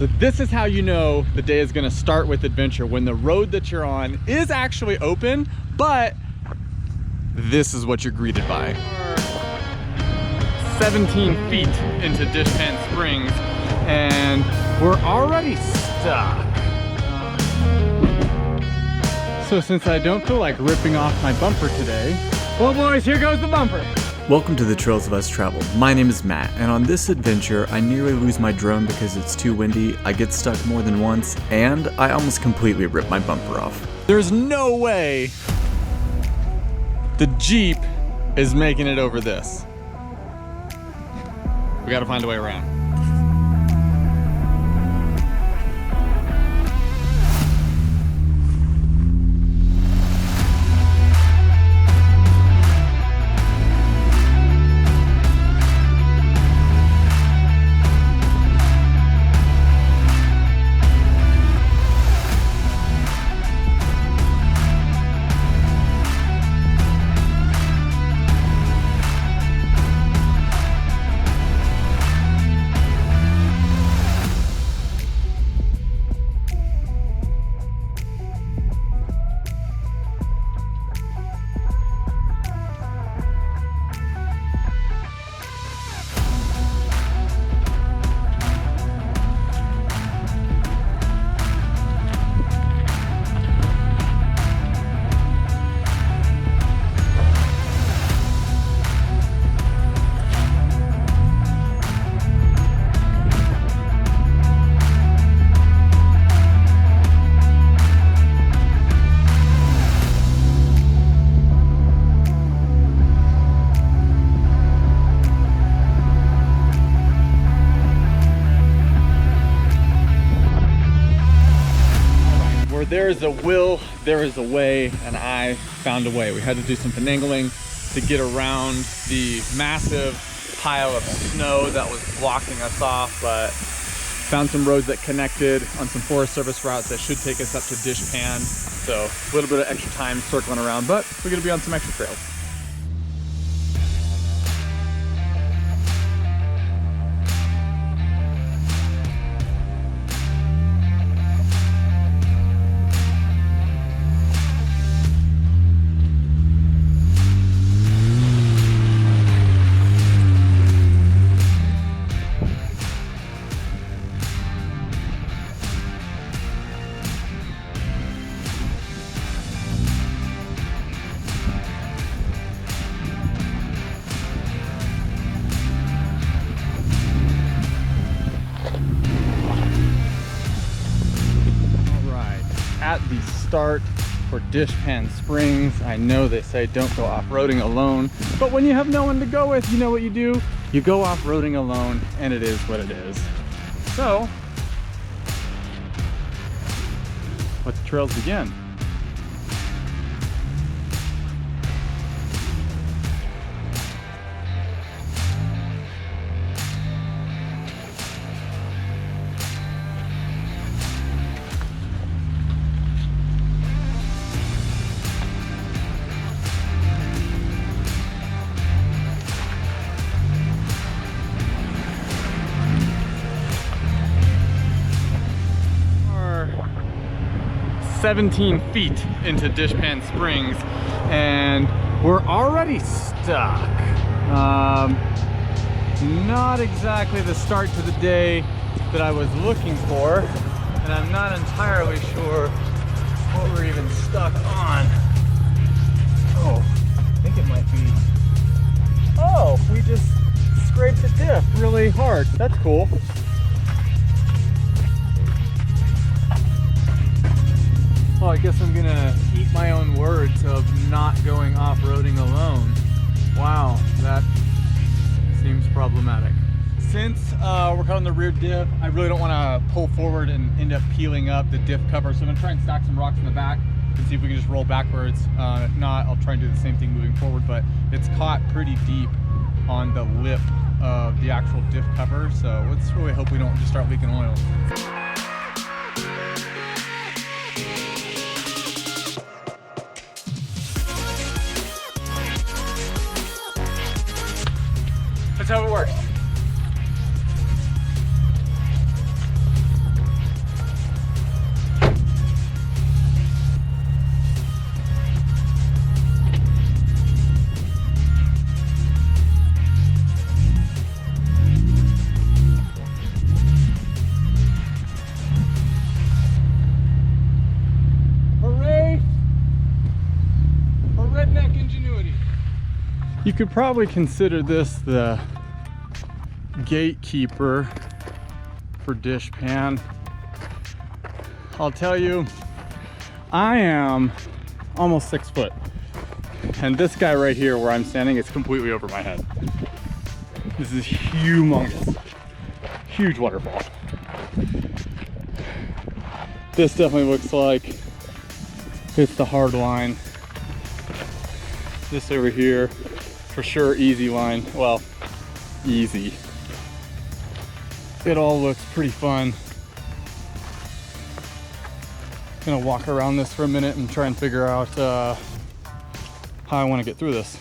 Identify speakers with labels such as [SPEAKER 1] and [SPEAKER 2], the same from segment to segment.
[SPEAKER 1] So this is how you know the day is gonna start with adventure, when the road that you're on is actually open, but this is what you're greeted by. 17 feet into Dishpan Springs, and we're already stuck. So since I don't feel like ripping off my bumper today, well boys, here goes the bumper. Welcome to the Trails of Us Traveled. My name is Matt, and on this adventure, I nearly lose my drone because it's too windy, I get stuck more than once, and I almost completely rip my bumper off. There's no way the Jeep is making it over this. We gotta find a way around. There is a will, there is a way, and I found a way. We had to do some finagling to get around the massive pile of snow that was blocking us off, but found some roads that connected on some Forest Service routes that should take us up to Dishpan. So a little bit of extra time circling around, but we're gonna be on some extra trails. At the start for Dishpan Springs. I know they say don't go off-roading alone, but when you have no one to go with, you know what you do? You go off-roading alone, and it is what it is. So, let the trails begin. We're 17 feet into Dishpan Springs, and we're already stuck. Not exactly the start to the day that I was looking for, and I'm not entirely sure what we're even stuck on. Oh, I think it might be. Oh, we just scraped the diff really hard. That's cool. Well, I guess I'm gonna eat my own words of not going off-roading alone. Wow, that seems problematic. Since we're caught on the rear diff, I really don't want to pull forward and end up peeling up the diff cover. So I'm gonna try and stack some rocks in the back and see if we can just roll backwards. If not, I'll try and do the same thing moving forward, but it's caught pretty deep on the lip of the actual diff cover. So let's really hope we don't just start leaking oil. That's how it works. You could probably consider this the gatekeeper for Dishpan. I'll tell you, I am almost 6 foot, and this guy right here where I'm standing is completely over my head. This is humongous, huge waterfall. This definitely looks like it's the hard line. This over here, for sure, easy line. Well, easy. It all looks pretty fun. Gonna walk around this for a minute and try and figure out how I want to get through this.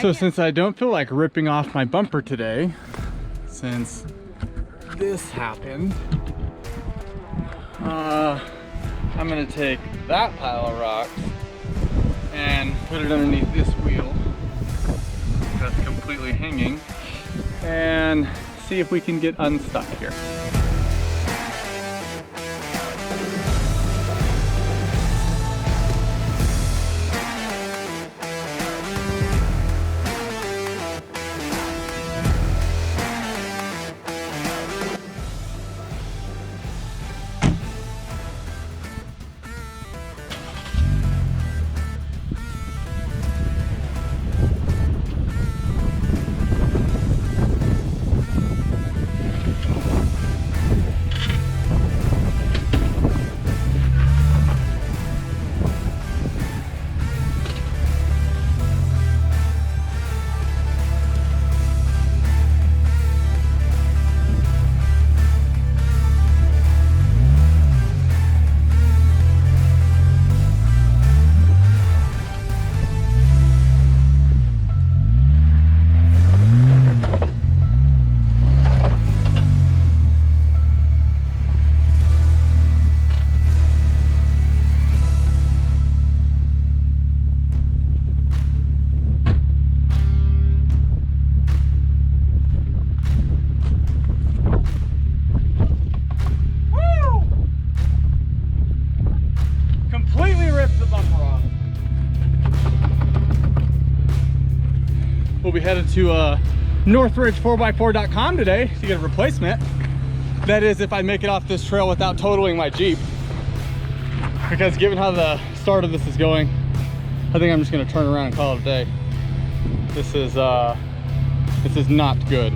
[SPEAKER 1] So since I don't feel like ripping off my bumper today, since this happened, I'm gonna take that pile of rocks and put it underneath this wheel that's completely hanging and see if we can get unstuck here. We'll be headed to Northridge4x4.com today to get a replacement. That is, if I make it off this trail without totaling my Jeep. Because given how the start of this is going, I think I'm just gonna turn around and call it a day. This is not good.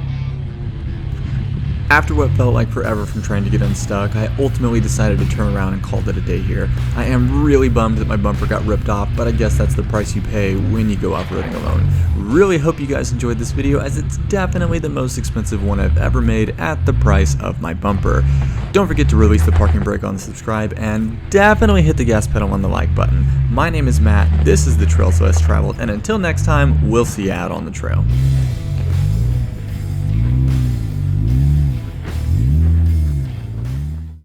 [SPEAKER 2] After what felt like forever from trying to get unstuck, I ultimately decided to turn around and called it a day here. I am really bummed that my bumper got ripped off, but I guess that's the price you pay when you go off-roading alone. Really hope you guys enjoyed this video, as it's definitely the most expensive one I've ever made at the price of my bumper. Don't forget to release the parking brake on the subscribe, and definitely hit the gas pedal on the like button. My name is Matt, this is The Trails Less Traveled, and until next time, we'll see you out on the trail.